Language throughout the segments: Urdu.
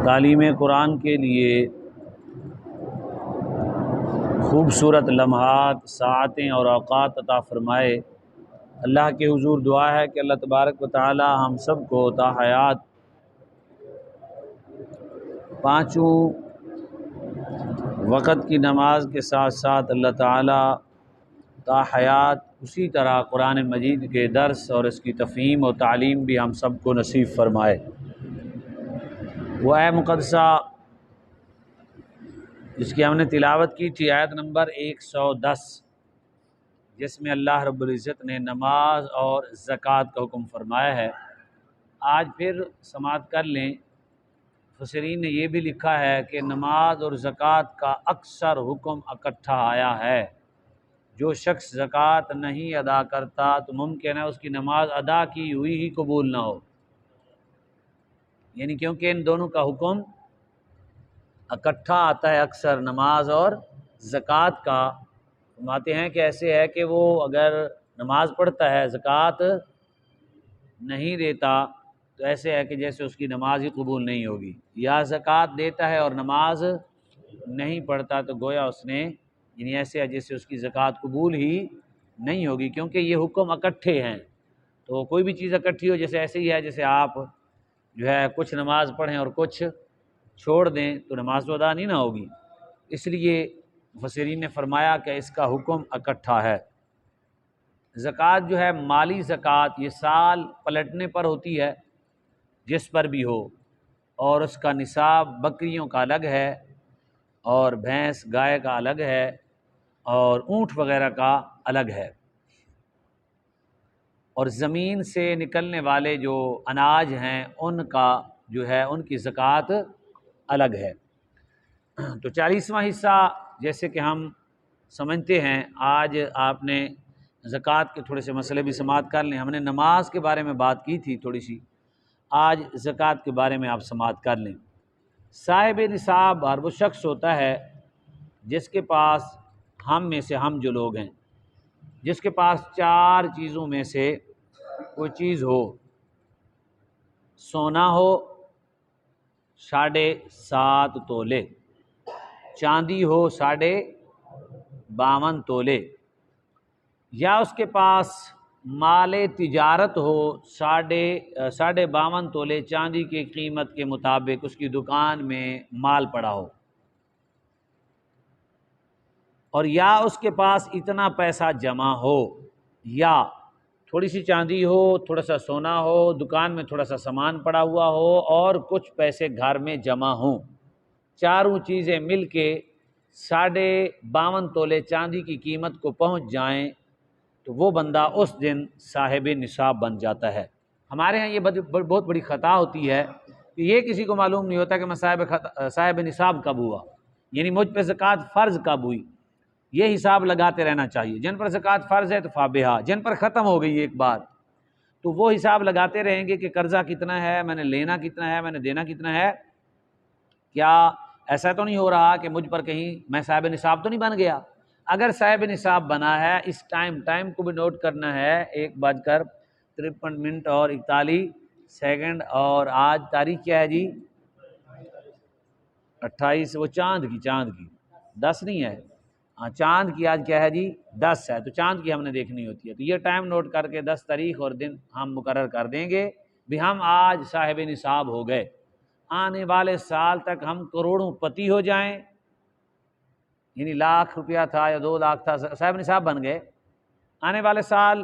تعلیم قرآن کے لیے خوبصورت لمحات، ساعتیں اور اوقات عطا فرمائے۔ اللہ کے حضور دعا ہے کہ اللہ تبارک و تعالی ہم سب کو تا حیات پانچوں وقت کی نماز کے ساتھ ساتھ اللہ تعالی تا حیات اسی طرح قرآن مجید کے درس اور اس کی تفہیم و تعلیم بھی ہم سب کو نصیب فرمائے۔ وہ آیت مقدسہ جس کی ہم نے تلاوت کی تھی، آیت نمبر 110، جس میں اللہ رب العزت نے نماز اور زکوٰۃ کا حکم فرمایا ہے۔ آج پھر سماعت کر لیں، مفسرین نے یہ بھی لکھا ہے کہ نماز اور زکوٰۃ کا اکثر حکم اکٹھا آیا ہے۔ جو شخص زکوٰۃ نہیں ادا کرتا تو ممکن ہے اس کی نماز ادا کی ہوئی ہی قبول نہ ہو، یعنی کیونکہ ان دونوں کا حکم اکٹھا آتا ہے اکثر، نماز اور زکوٰۃ کا۔ فرماتے ہیں کہ ایسے ہے کہ وہ اگر نماز پڑھتا ہے زکوٰۃ نہیں دیتا تو ایسے ہے کہ جیسے اس کی نماز ہی قبول نہیں ہوگی، یا زکوٰۃ دیتا ہے اور نماز نہیں پڑھتا تو گویا اس نے، یعنی ایسے ہے جیسے اس کی زکوٰۃ قبول ہی نہیں ہوگی، کیونکہ یہ حکم اکٹھے ہیں۔ تو کوئی بھی چیز اکٹھی ہو، جیسے ایسے ہی ہے جیسے آپ جو ہے کچھ نماز پڑھیں اور کچھ چھوڑ دیں تو نماز تو ادا نہیں نہ ہوگی، اس لیے مفسرین نے فرمایا کہ اس کا حکم اکٹھا ہے۔ زکوٰۃ جو ہے مالی زکوٰۃ، یہ سال پلٹنے پر ہوتی ہے جس پر بھی ہو، اور اس کا نصاب بکریوں کا الگ ہے اور بھینس گائے کا الگ ہے اور اونٹ وغیرہ کا الگ ہے، اور زمین سے نکلنے والے جو اناج ہیں ان کا جو ہے ان کی زکوٰۃ الگ ہے۔ تو 40واں حصہ جیسے کہ ہم سمجھتے ہیں، آج آپ نے زکوٰۃ کے تھوڑے سے مسئلے بھی سماعت کر لیں۔ ہم نے نماز کے بارے میں بات کی تھی تھوڑی سی، آج زکوٰۃ کے بارے میں آپ سماعت کر لیں۔ صاحب نصاب ہر وہ شخص ہوتا ہے جس کے پاس، ہم میں سے ہم جو لوگ ہیں، جس کے پاس 4 چیزوں میں سے کوئی چیز ہو: سونا ہو 7.5 تولے، چاندی ہو 52 تولے، یا اس کے پاس مال تجارت ہو 52 تولے چاندی کی قیمت کے مطابق اس کی دکان میں مال پڑا ہو، اور یا اس کے پاس اتنا پیسہ جمع ہو، یا تھوڑی سی چاندی ہو، تھوڑا سا سونا ہو، دکان میں تھوڑا سا سامان پڑا ہوا ہو اور کچھ پیسے گھر میں جمع ہوں، چاروں چیزیں مل کے 52 تولے چاندی کی قیمت کو پہنچ جائیں تو وہ بندہ اس دن صاحب نصاب بن جاتا ہے۔ ہمارے ہاں یہ بہت بڑی خطا ہوتی ہے کہ یہ کسی کو معلوم نہیں ہوتا کہ میں صاحب نصاب کب ہوا، یعنی مجھ پہ زکوٰۃ فرض کب ہوئی۔ یہ حساب لگاتے رہنا چاہیے، جن پر زکوٰۃ فرض ہے تو فابہا، جن پر ختم ہو گئی ایک بار تو وہ حساب لگاتے رہیں گے کہ قرضہ کتنا ہے، میں نے لینا کتنا ہے، میں نے دینا کتنا ہے۔ کیا ایسا تو نہیں ہو رہا کہ مجھ پر کہیں میں صاحب نصاب تو نہیں بن گیا؟ اگر صاحب نصاب بنا ہے، اس ٹائم کو بھی نوٹ کرنا ہے، 1:53 اور 41 اور آج تاریخ کیا ہے جی؟ 28، وہ چاند کی 10 نہیں ہے، ہاں چاند کی آج کیا ہے جی؟ 10 ہے، تو چاند کی ہم نے دیکھنی ہوتی ہے، تو یہ ٹائم نوٹ کر کے 10 تاریخ اور دن ہم مقرر کر دیں گے بھی ہم آج صاحب نصاب ہو گئے۔ آنے والے سال تک ہم کروڑوں پتی ہو جائیں، یعنی لاکھ روپیہ تھا یا 2 لاکھ تھا، صاحب نصاب بن گئے۔ آنے والے سال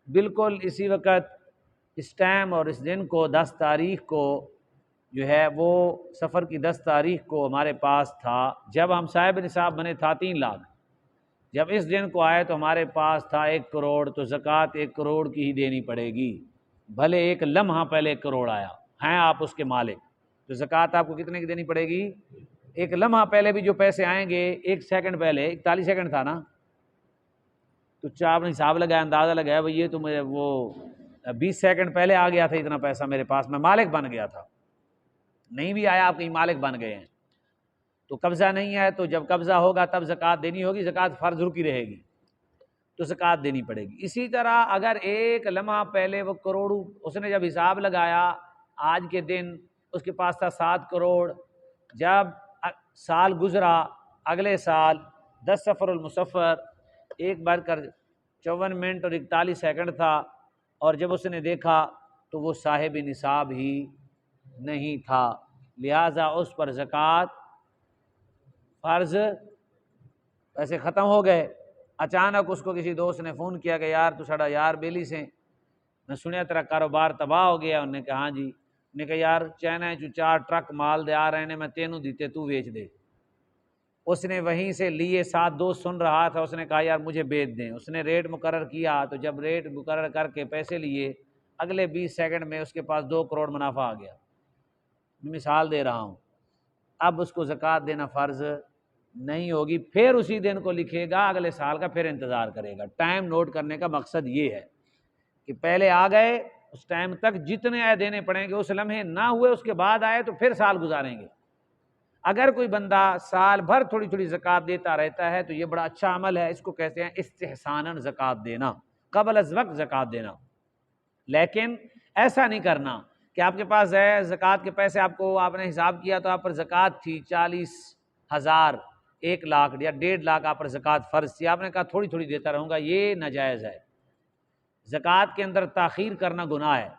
بالکل اسی وقت، اس ٹائم اور اس دن کو، 10 تاریخ کو جو ہے وہ سفر کی 10 تاریخ کو ہمارے پاس تھا، جب ہم صاحب نصاب بنے تھا 3 لاکھ، جب اس دن کو آئے تو ہمارے پاس تھا 1 کروڑ، تو زکوٰۃ 1 کروڑ کی ہی دینی پڑے گی، بھلے ایک لمحہ پہلے 1 کروڑ آیا، ہیں آپ اس کے مالک، تو زکوٰۃ آپ کو کتنے کی دینی پڑے گی؟ 1 لمحہ پہلے بھی جو پیسے آئیں گے، 1 سیکنڈ پہلے 41 سیکنڈ تھا نا، تو آپ نے حساب لگایا، اندازہ لگایا، بھئی یہ تو مجھے وہ 20 سیکنڈ پہلے آ گیا تھا اتنا پیسہ میرے پاس، میں مالک بن گیا تھا۔ نہیں بھی آیا، آپ کہیں مالک بن گئے ہیں، تو قبضہ نہیں ہے، تو جب قبضہ ہوگا تب زکوٰۃ دینی ہوگی، زکوٰۃ فرض رکی رہے گی تو زکوٰۃ دینی پڑے گی۔ اسی طرح اگر 1 لمحہ پہلے وہ کروڑوں، اس نے جب حساب لگایا آج کے دن اس کے پاس تھا 7 کروڑ، جب سال گزرا، اگلے سال 10 سفر المسفر 1 بج کر 54 منٹ اور 41 سیکنڈ تھا، اور جب اس نے دیکھا تو وہ صاحب نصاب ہی نہیں تھا، لہٰذا اس پر زکوٰۃ فرض، پیسے ختم ہو گئے۔ اچانک اس کو کسی دوست نے فون کیا کہ یار تو ساڈا یار بیلی سے، میں سنیا تیرا کاروبار تباہ ہو گیا۔ انہوں نے کہا ہاں جی۔ انہوں نے کہا یار چائنا چو 4 ٹرک مال دے آ رہے ہیں، میں تینوں دیتے تو ویچ دے۔ اس نے وہیں سے لیے، 7 دوست سن رہا تھا، اس نے کہا یار مجھے بیچ دیں۔ اس نے ریٹ مقرر کیا، تو جب ریٹ مقرر کر کے پیسے لیے، اگلے 20 سیکنڈ میں اس کے پاس 2 کروڑ منافع آ گیا۔ مثال دے رہا ہوں۔ اب اس کو زکوٰۃ دینا فرض نہیں ہوگی، پھر اسی دن کو لکھے گا، اگلے سال کا پھر انتظار کرے گا۔ ٹائم نوٹ کرنے کا مقصد یہ ہے کہ پہلے آ گئے، اس ٹائم تک جتنے آئے دینے پڑیں گے، اس لمحے نہ ہوئے اس کے بعد آئے تو پھر سال گزاریں گے۔ اگر کوئی بندہ سال بھر تھوڑی تھوڑی زکوٰۃ دیتا رہتا ہے تو یہ بڑا اچھا عمل ہے، اس کو کہتے ہیں استحساناً زکوٰۃ دینا، قبل از وقت زکوٰۃ دینا۔ لیکن ایسا نہیں کرنا کہ آپ کے پاس ہے زکوٰۃ کے پیسے، آپ نے حساب کیا تو آپ پر زکوٰۃ تھی 40,000، 1 لاکھ یا 1.5 لاکھ آپ پر زکوٰۃ فرض تھی، آپ نے کہا تھوڑی تھوڑی دیتا رہوں گا، یہ ناجائز ہے۔ زکوٰۃ کے اندر تاخیر کرنا گناہ ہے،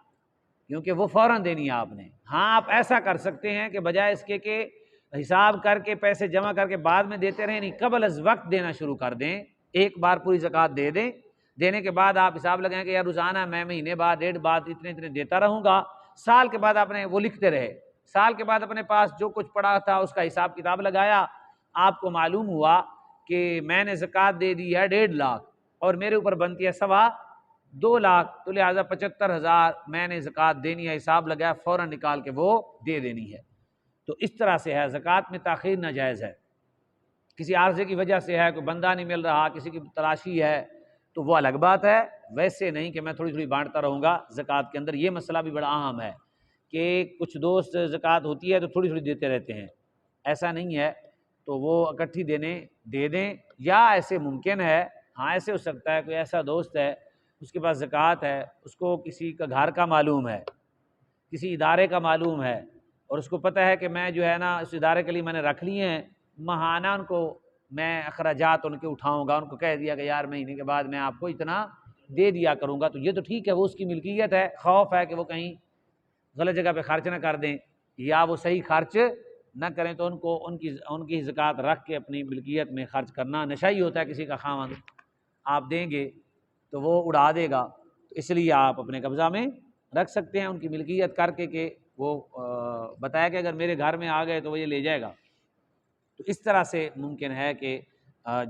کیونکہ وہ فوراً دینی ہے آپ نے۔ ہاں آپ ایسا کر سکتے ہیں کہ بجائے اس کے کہ حساب کر کے پیسے جمع کر کے بعد میں دیتے رہیں، نہیں، قبل از وقت دینا شروع کر دیں، ایک بار پوری زکوٰۃ دے دیں، دینے کے بعد آپ حساب لگائیں کہ یار روزانہ میں مہینے بعد 1.5 بعد اتنے دیتا رہوں گا۔ سال کے بعد آپ نے وہ لکھتے رہے، سال کے بعد اپنے پاس جو کچھ پڑا تھا اس کا حساب کتاب لگایا، آپ کو معلوم ہوا کہ میں نے زکوٰۃ دے دی ہے 1.5 لاکھ اور میرے اوپر بنتی ہے 2.25 لاکھ، تو لہٰذا 75,000 میں نے زکوٰۃ دینی ہے، حساب لگایا، فوراً نکال کے وہ دے دینی ہے۔ تو اس طرح سے ہے، زکوٰۃ میں تاخیر ناجائز ہے۔ کسی عارضے کی وجہ سے ہے، کوئی بندہ نہیں مل رہا، کسی کی تلاشی ہے، تو وہ الگ بات ہے، ویسے نہیں کہ میں تھوڑی تھوڑی بانٹتا رہوں گا۔ زکوٰۃ کے اندر یہ مسئلہ بھی بڑا اہم ہے کہ کچھ دوست زکوٰۃ ہوتی ہے تو تھوڑی تھوڑی دیتے رہتے ہیں، ایسا نہیں ہے، تو وہ اکٹھی دے دیں، یا ایسے ممکن ہے، ہاں ایسے ہو سکتا ہے کوئی ایسا دوست ہے اس کے پاس زکوٰۃ ہے، اس کو کسی کا گھر کا معلوم ہے، کسی ادارے کا معلوم ہے، اور اس کو پتہ ہے کہ میں جو ہے نا اس ادارے کے لیے میں نے رکھ لیے ہیں، ماہانہ ان کو میں اخراجات ان کے اٹھاؤں گا، ان کو کہہ دیا کہ یار مہینے کے بعد میں آپ کو اتنا دے دیا کروں گا، تو یہ تو ٹھیک ہے، وہ اس کی ملکیت ہے، خوف ہے کہ وہ کہیں غلط جگہ پہ خرچ نہ کر دیں یا وہ صحیح خرچ نہ کریں، تو ان کی زکوٰۃ رکھ کے اپنی ملکیت میں خرچ کرنا نشہ ہوتا ہے کسی کا خاوند، آپ دیں گے تو وہ اڑا دے گا، تو اس لیے آپ اپنے قبضہ میں رکھ سکتے ہیں، ان کی ملکیت کر کے کہ وہ بتایا کہ اگر میرے گھر میں آ گئے تو وہ یہ لے جائے گا۔ تو اس طرح سے ممکن ہے کہ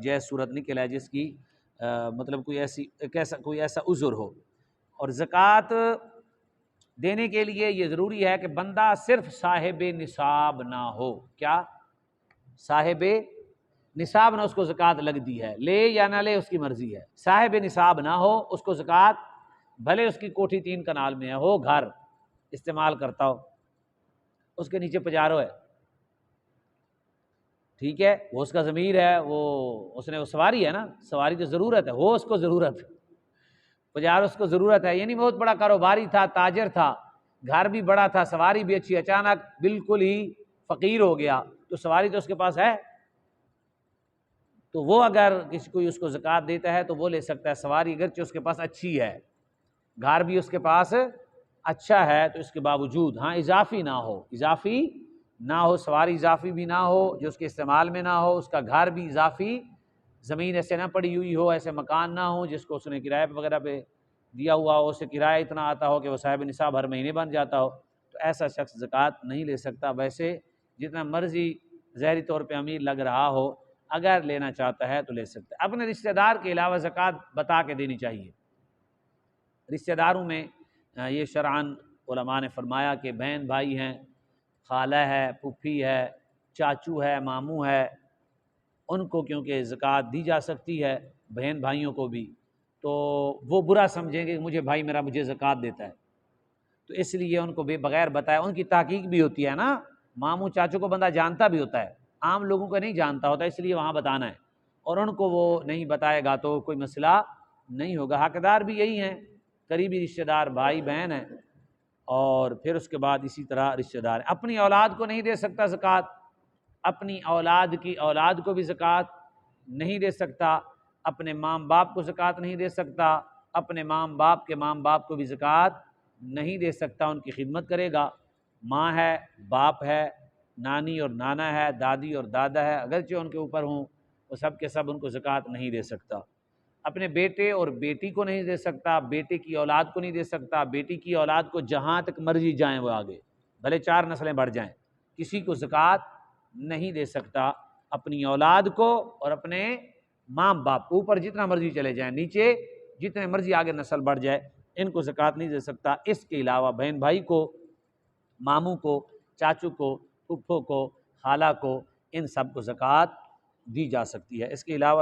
جائز صورت نکل ہے جس کی مطلب کوئی ایسا عذر ہو۔ اور زکوٰۃ دینے کے لیے یہ ضروری ہے کہ بندہ صرف صاحب نصاب نہ ہو۔ کیا؟ صاحب نصاب نہ، اس کو زکوٰۃ لگ دی ہے، لے یا نہ لے اس کی مرضی ہے، صاحب نصاب نہ ہو اس کو زکوٰۃ، بھلے اس کی کوٹھی 3 کنال میں ہو، گھر استعمال کرتا ہو، اس کے نیچے پجارو ہے، ٹھیک ہے، وہ اس کا ضمیر ہے، اس نے سواری ہے نا، سواری تو ضرورت ہے، اس کو ضرورت، پجارو اس کو ضرورت ہے، یعنی بہت بڑا کاروباری تھا، تاجر تھا، گھر بھی بڑا تھا، سواری بھی اچھی، اچانک بالکل ہی فقیر ہو گیا، تو سواری تو اس کے پاس ہے، تو وہ اگر کوئی اس کو زکوٰۃ دیتا ہے تو وہ لے سکتا ہے۔ سواری اگرچہ اس کے پاس اچھی ہے، گھر بھی اس کے پاس اچھا ہے، تو اس کے باوجود ہاں اضافی نہ ہو، سواری اضافی بھی نہ ہو جو اس کے استعمال میں نہ ہو، اس کا گھر بھی اضافی، زمین ایسے نہ پڑی ہوئی ہو، ایسے مکان نہ ہو جس کو اس نے کرائے وغیرہ پہ دیا ہوا ہو، اسے کرایہ اتنا آتا ہو کہ وہ صاحب نصاب ہر مہینے بن جاتا ہو، تو ایسا شخص زکوٰۃ نہیں لے سکتا۔ ویسے جتنا مرضی ظاہری طور پہ امیر لگ رہا ہو، اگر لینا چاہتا ہے تو لے سکتا ہے۔ اپنے رشتہ دار کے علاوہ زکوٰۃ بتا کے دینی چاہیے۔ رشتہ داروں میں یہ شرعاً علماء نے فرمایا کہ بہن بھائی ہیں، خالہ ہے، پھوپھی ہے، چاچو ہے، ماموں ہے، ان کو کیونکہ زکوٰۃ دی جا سکتی ہے، بہن بھائیوں کو بھی، تو وہ برا سمجھیں گے کہ مجھے زکوٰۃ دیتا ہے، تو اس لیے ان کو بغیر بتائے، ان کی تحقیق بھی ہوتی ہے نا، ماموں چاچو کو بندہ جانتا بھی ہوتا ہے، عام لوگوں کو نہیں جانتا ہوتا، اس لیے وہاں بتانا ہے، اور ان کو وہ نہیں بتائے گا تو کوئی مسئلہ نہیں ہوگا۔ حقدار بھی یہی ہیں، قریبی رشتہ دار، بھائی بہن ہیں، اور پھر اس کے بعد اسی طرح رشتہ دار، اپنی اولاد کو نہیں دے سکتا زکوٰۃ، اپنی اولاد کی اولاد کو بھی زکوٰۃ نہیں دے سکتا، اپنے ماں باپ کو زکوٰۃ نہیں دے سکتا، اپنے ماں باپ کے ماں باپ کو بھی زکوٰۃ نہیں دے سکتا، ان کی خدمت کرے گا، ماں ہے، باپ ہے، نانی اور نانا ہے، دادی اور دادا ہے، اگرچہ ان کے اوپر ہوں، وہ سب کے سب ان کو زکوٰۃ نہیں دے سکتا، اپنے بیٹے اور بیٹی کو نہیں دے سکتا، بیٹے کی اولاد کو نہیں دے سکتا، بیٹی کی اولاد کو جہاں تک مرضی جائیں وہ آگے، بھلے 4 نسلیں بڑھ جائیں، کسی کو زکوٰۃ نہیں دے سکتا، اپنی اولاد کو اور اپنے ماں باپ، اوپر جتنا مرضی چلے جائیں، نیچے جتنے مرضی آگے نسل بڑھ جائے، ان کو زکوٰۃ نہیں دے سکتا۔ اس کے علاوہ بہن بھائی کو، ماموں کو، چاچو کو، پھپھو کو، خالہ کو، ان سب کو زکوٰۃ دی جا سکتی ہے۔ اس کے علاوہ